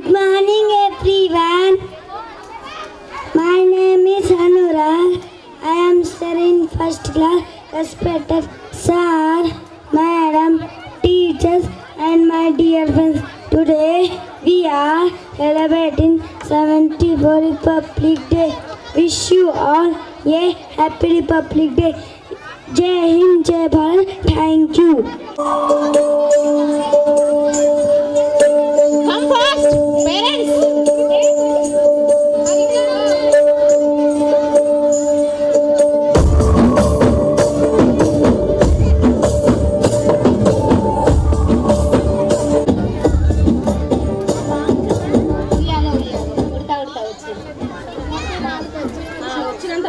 Good morning everyone. My name is Anurag. I am studying first class. Respected sir, madam, teachers and my dear friends. Today we are celebrating 74th Republic Day. Wish you all a happy Republic Day. Jai Hind, Jai Bharat. Thank you. Come first, parents. వచ్చినంత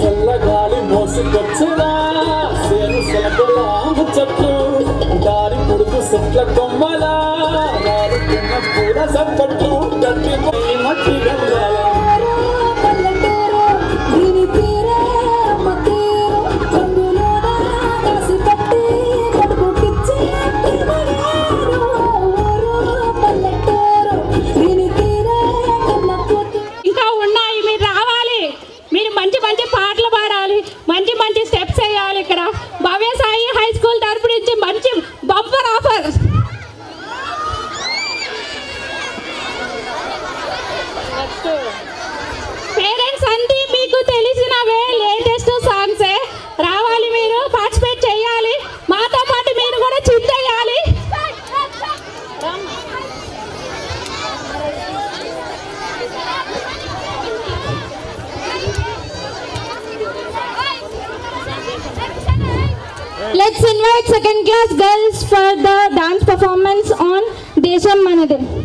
చల్లగాలి మోసుకొచ్చినా సేను సెలకులా చెట్లు దారి పొడుగు చెట్ల కొమ్మలా దారుకున్న పూల సప్పట్లు గట్టి మట్టి గంగాల పేరెంట్స్ అంతా మీకు తెలిసినవే లేటెస్ట్ సాంగ్సే రావాలి, మీరు పార్టిసిపేట్ చేయాలి, మాతో పాటు మీరు కూడా చిందేయాలి. Let's invite second class girls for the dance performance on Desham Manade.